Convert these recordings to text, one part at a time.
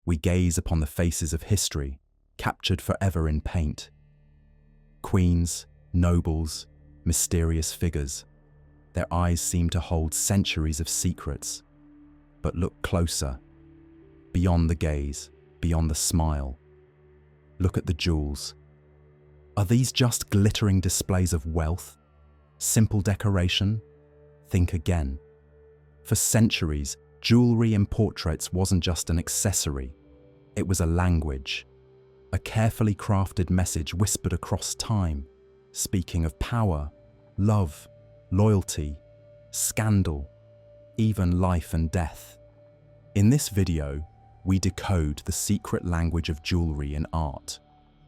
we gaze upon the faces of history, captured forever in paint. Queens, nobles, mysterious figures. Their eyes seem to hold centuries of secrets. But look closer, beyond the gaze, beyond the smile. Look at the jewels. Are these just glittering displays of wealth? Simple decoration? Think again. For centuries, jewelry in portraits wasn't just an accessory. It was a language, a carefully crafted message whispered across time, speaking of power, love, loyalty, scandal, even life and death. In this video, we decode the secret language of jewelry and art.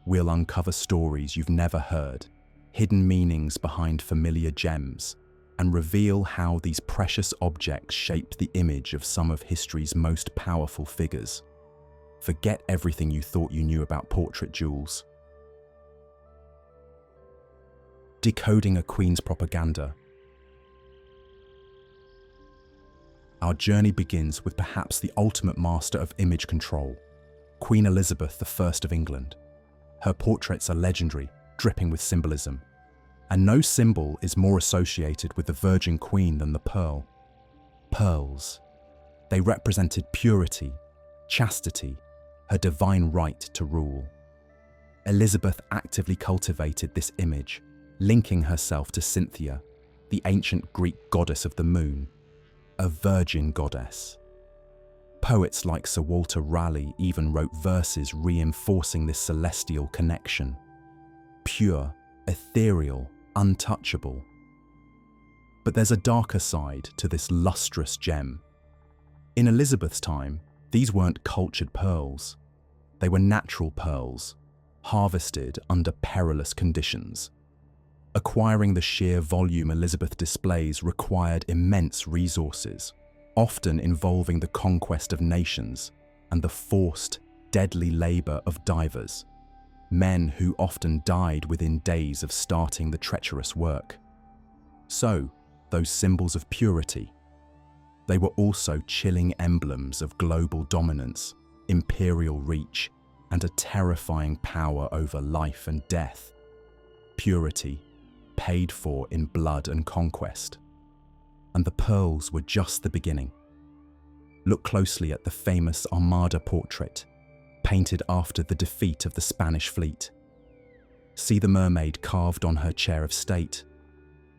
We'll uncover stories you've never heard, hidden meanings behind familiar gems, and reveal how these precious objects shaped the image of some of history's most powerful figures. Forget everything you thought you knew about portrait jewels. Decoding a queen's propaganda. Our journey begins with perhaps the ultimate master of image control, Queen Elizabeth I of England. Her portraits are legendary, dripping with symbolism. And no symbol is more associated with the Virgin Queen than the pearl. Pearls. They represented purity, chastity, her divine right to rule. Elizabeth actively cultivated this image, linking herself to Cynthia, the ancient Greek goddess of the moon, a virgin goddess. Poets like Sir Walter Raleigh even wrote verses reinforcing this celestial connection. Pure, ethereal, untouchable. But there's a darker side to this lustrous gem. In Elizabeth's time, these weren't cultured pearls. They were natural pearls, harvested under perilous conditions. Acquiring the sheer volume Elizabeth displays required immense resources, often involving the conquest of nations and the forced, deadly labor of divers, men who often died within days of starting the treacherous work. So, those symbols of purity, they were also chilling emblems of global dominance, imperial reach, and a terrifying power over life and death. Purity, paid for in blood and conquest. And the pearls were just the beginning. Look closely at the famous Armada portrait, painted after the defeat of the Spanish fleet. See the mermaid carved on her chair of state.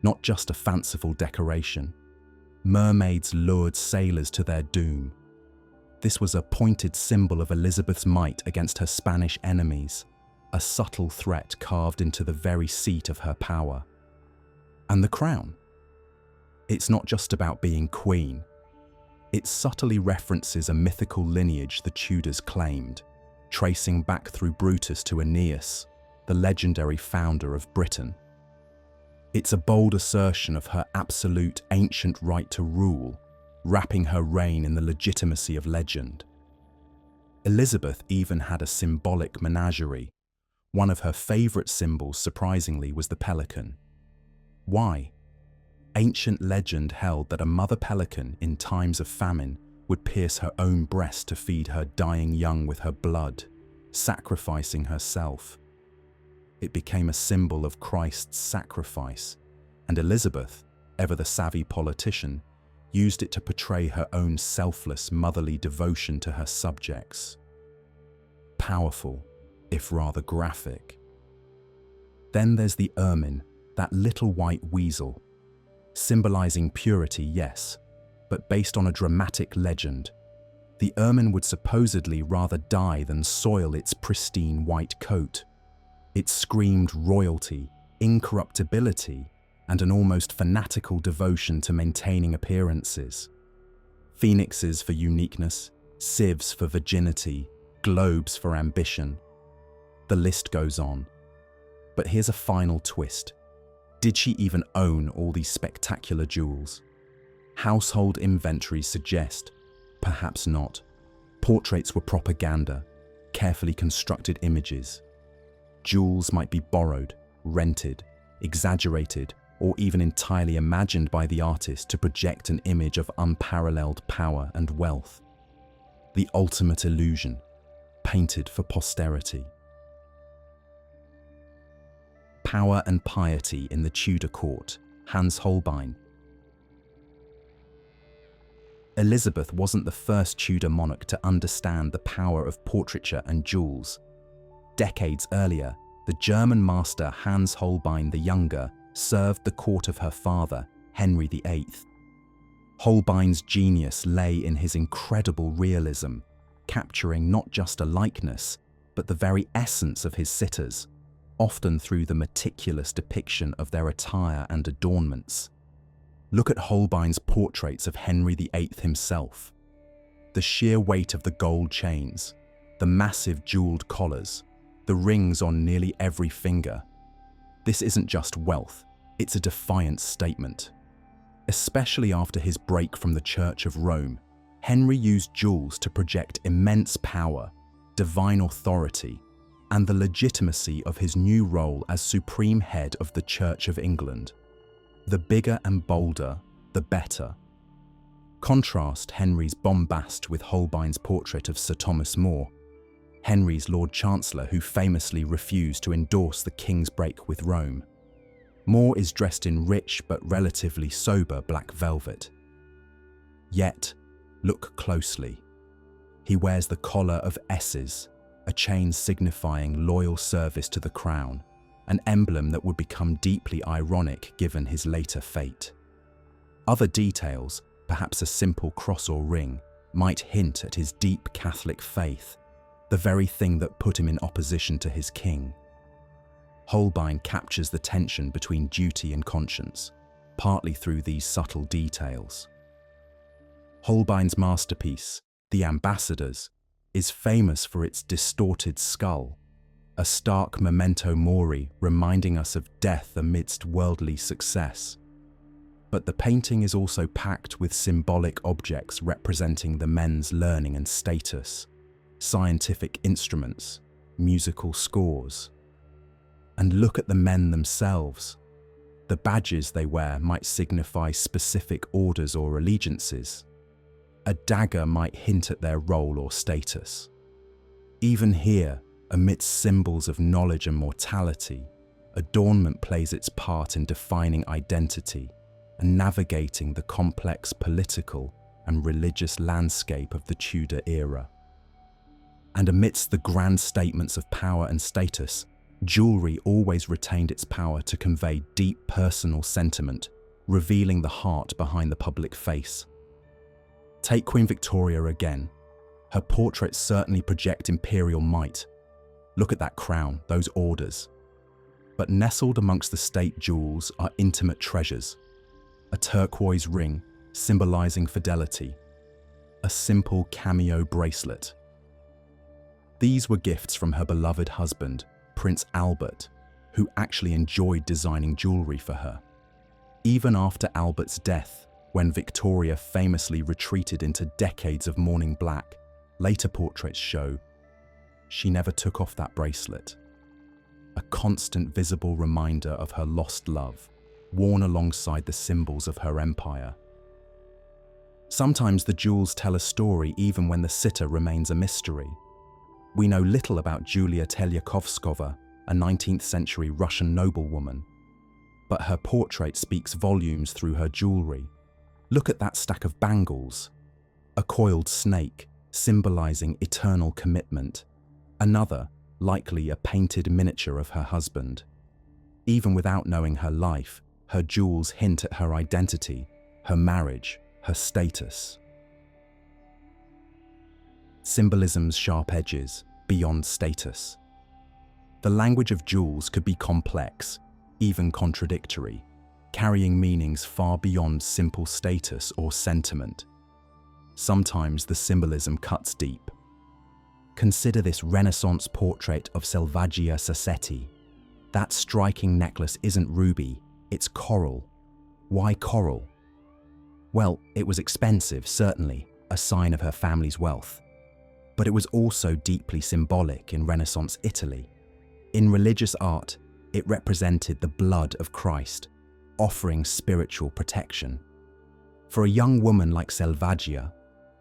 Not just a fanciful decoration. Mermaids lured sailors to their doom. This was a pointed symbol of Elizabeth's might against her Spanish enemies, a subtle threat carved into the very seat of her power. And the crown? It's not just about being queen. It subtly references a mythical lineage the Tudors claimed, tracing back through Brutus to Aeneas, the legendary founder of Britain. It's a bold assertion of her absolute ancient right to rule, wrapping her reign in the legitimacy of legend. Elizabeth even had a symbolic menagerie. One of her favorite symbols, surprisingly, was the pelican. Why? Ancient legend held that a mother pelican in times of famine would pierce her own breast to feed her dying young with her blood, sacrificing herself. It became a symbol of Christ's sacrifice, and Elizabeth, ever the savvy politician, used it to portray her own selfless motherly devotion to her subjects. Powerful, if rather graphic. Then there's the ermine, that little white weasel. Symbolizing purity, yes, but based on a dramatic legend. The ermine would supposedly rather die than soil its pristine white coat. It screamed royalty, incorruptibility, and an almost fanatical devotion to maintaining appearances. Phoenixes for uniqueness, sieves for virginity, globes for ambition. The list goes on. But here's a final twist. Did she even own all these spectacular jewels? Household inventories suggest, perhaps not. Portraits were propaganda, carefully constructed images. Jewels might be borrowed, rented, exaggerated, or even entirely imagined by the artist to project an image of unparalleled power and wealth. the ultimate illusion, painted for posterity. Power and piety in the Tudor court, Hans Holbein. Elizabeth wasn't the first Tudor monarch to understand the power of portraiture and jewels. Decades earlier, the German master Hans Holbein the Younger served the court of her father, Henry VIII. Holbein's genius lay in his incredible realism, capturing not just a likeness, but the very essence of his sitters, often through the meticulous depiction of their attire and adornments. Look at Holbein's portraits of Henry VIII himself. The sheer weight of the gold chains, the massive jeweled collars, the rings on nearly every finger. This isn't just wealth, it's a defiant statement. Especially after his break from the Church of Rome, Henry used jewels to project immense power, divine authority, and the legitimacy of his new role as supreme head of the Church of England. The bigger and bolder, the better. Contrast Henry's bombast with Holbein's portrait of Sir Thomas More, Henry's Lord Chancellor who famously refused to endorse the king's break with Rome. More is dressed in rich but relatively sober black velvet. Yet, look closely. He wears the collar of Esses, a chain signifying loyal service to the crown, an emblem that would become deeply ironic given his later fate. Other details, perhaps a simple cross or ring, might hint at his deep Catholic faith, the very thing that put him in opposition to his king. Holbein captures the tension between duty and conscience, partly through these subtle details. Holbein's masterpiece, The Ambassadors, is famous for its distorted skull, a stark memento mori reminding us of death amidst worldly success. But the painting is also packed with symbolic objects representing the men's learning and status, scientific instruments, musical scores. And look at the men themselves. The badges they wear might signify specific orders or allegiances. A dagger might hint at their role or status. Even here, amidst symbols of knowledge and mortality, adornment plays its part in defining identity and navigating the complex political and religious landscape of the Tudor era. And amidst the grand statements of power and status, jewelry always retained its power to convey deep personal sentiment, revealing the heart behind the public face. Take Queen Victoria again. Her portraits certainly project imperial might. Look at that crown, those orders. But nestled amongst the state jewels are intimate treasures. A turquoise ring, symbolizing fidelity. A simple cameo bracelet. These were gifts from her beloved husband, Prince Albert, who actually enjoyed designing jewelry for her. Even after Albert's death, when Victoria famously retreated into decades of mourning black, later portraits show she never took off that bracelet. A constant visible reminder of her lost love, worn alongside the symbols of her empire. Sometimes the jewels tell a story even when the sitter remains a mystery. We know little about Julia Telyakovskova, a 19th century Russian noblewoman, but her portrait speaks volumes through her jewelry. Look at that stack of bangles. A coiled snake, symbolizing eternal commitment. Another, likely a painted miniature of her husband. Even without knowing her life, her jewels hint at her identity, her marriage, her status. Symbolism's sharp edges, beyond status. The language of jewels could be complex, even contradictory, carrying meanings far beyond simple status or sentiment. Sometimes the symbolism cuts deep. Consider this Renaissance portrait of Selvaggia Sassetti. That striking necklace isn't ruby, it's coral. Why coral? Well, it was expensive, certainly, a sign of her family's wealth. But it was also deeply symbolic in Renaissance Italy. In religious art, it represented the blood of Christ, offering spiritual protection. For a young woman like Selvaggia,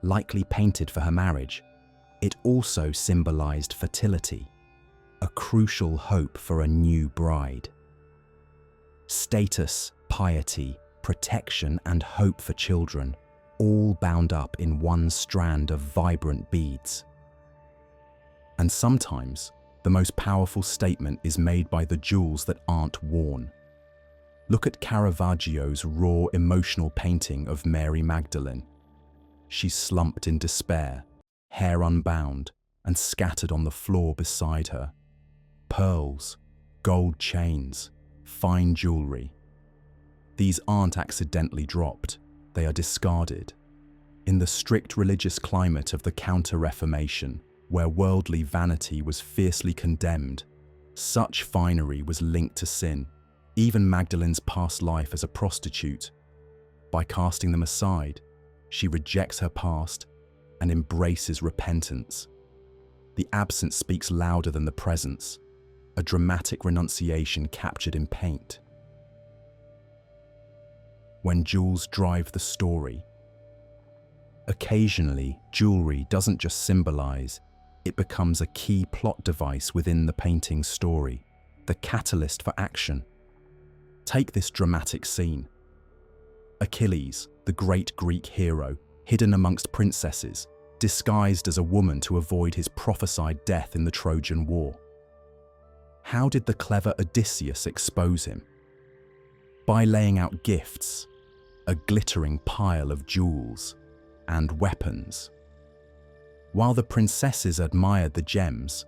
likely painted for her marriage, it also symbolized fertility, a crucial hope for a new bride. Status, piety, protection, and hope for children, all bound up in one strand of vibrant beads. And sometimes, the most powerful statement is made by the jewels that aren't worn. Look at Caravaggio's raw, emotional painting of Mary Magdalene. She's slumped in despair, hair unbound, and scattered on the floor beside her. Pearls, gold chains, fine jewelry. These aren't accidentally dropped, they are discarded. In the strict religious climate of the Counter-Reformation, where worldly vanity was fiercely condemned, such finery was linked to sin, even Magdalene's past life as a prostitute. By casting them aside, she rejects her past and embraces repentance. The absence speaks louder than the presence, a dramatic renunciation captured in paint. When jewels drive the story. Occasionally, jewelry doesn't just symbolize, it becomes a key plot device within the painting's story, the catalyst for action. Take this dramatic scene. Achilles, the great Greek hero, hidden amongst princesses, disguised as a woman to avoid his prophesied death in the Trojan War. How did the clever Odysseus expose him? By laying out gifts, a glittering pile of jewels and weapons. While the princesses admired the gems,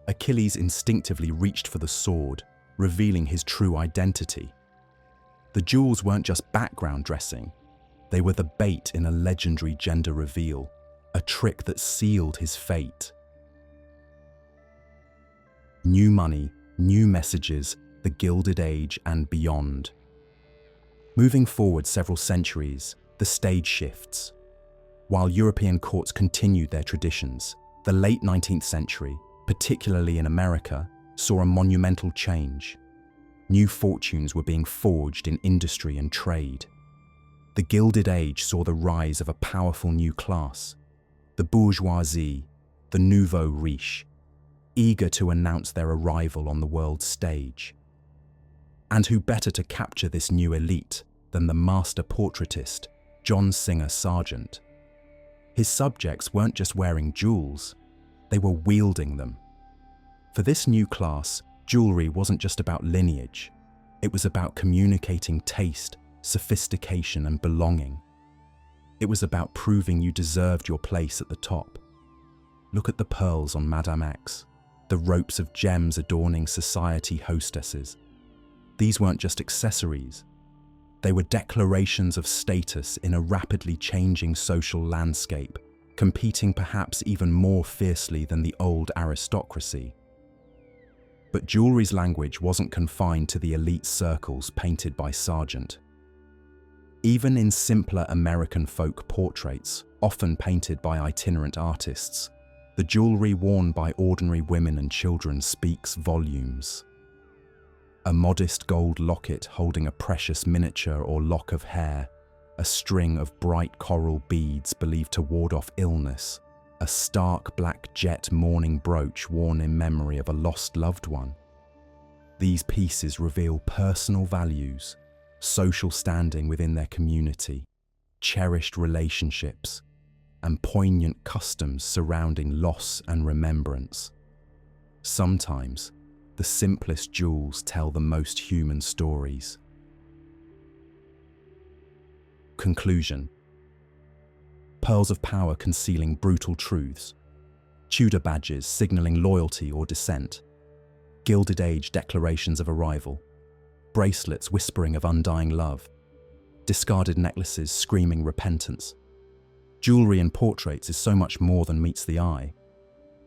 Achilles instinctively reached for the sword, revealing his true identity. The jewels weren't just background dressing, they were the bait in a legendary gender reveal, a trick that sealed his fate. New money, new messages, the Gilded Age and beyond. Moving forward several centuries, the stage shifts. While European courts continued their traditions, the late 19th century, particularly in America, saw a monumental change. New fortunes were being forged in industry and trade. The Gilded Age saw the rise of a powerful new class, the bourgeoisie, the nouveau riche, eager to announce their arrival on the world stage. And who better to capture this new elite than the master portraitist, John Singer Sargent? His subjects weren't just wearing jewels, they were wielding them. For this new class, jewelry wasn't just about lineage, it was about communicating taste, sophistication, and belonging. It was about proving you deserved your place at the top. Look at the pearls on Madame X, the ropes of gems adorning society hostesses. These weren't just accessories, they were declarations of status in a rapidly changing social landscape, competing perhaps even more fiercely than the old aristocracy. But jewelry's language wasn't confined to the elite circles painted by Sargent. Even in simpler American folk portraits, often painted by itinerant artists, the jewelry worn by ordinary women and children speaks volumes. A modest gold locket holding a precious miniature or lock of hair, a string of bright coral beads believed to ward off illness, a stark black jet mourning brooch worn in memory of a lost loved one. These pieces reveal personal values, social standing within their community, cherished relationships, and poignant customs surrounding loss and remembrance. Sometimes, the simplest jewels tell the most human stories. Conclusion. Pearls of power concealing brutal truths, Tudor badges signaling loyalty or dissent, Gilded Age declarations of arrival, bracelets whispering of undying love, discarded necklaces screaming repentance. Jewelry in portraits is so much more than meets the eye.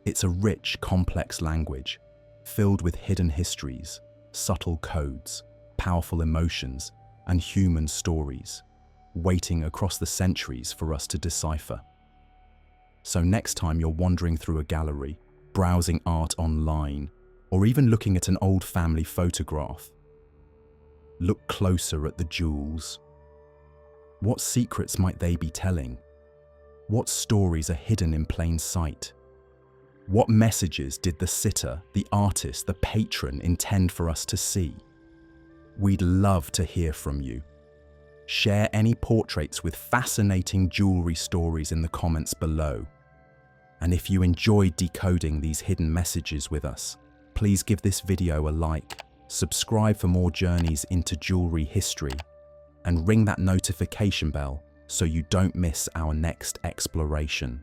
It's a rich, complex language, filled with hidden histories, subtle codes, powerful emotions, and human stories, waiting across the centuries for us to decipher. So next time you're wandering through a gallery, browsing art online, or even looking at an old family photograph, look closer at the jewels. What secrets might they be telling? What stories are hidden in plain sight? What messages did the sitter, the artist, the patron intend for us to see? We'd love to hear from you. Share any portraits with fascinating jewelry stories in the comments below. And if you enjoyed decoding these hidden messages with us, please give this video a like, subscribe for more journeys into jewelry history, and ring that notification bell so you don't miss our next exploration.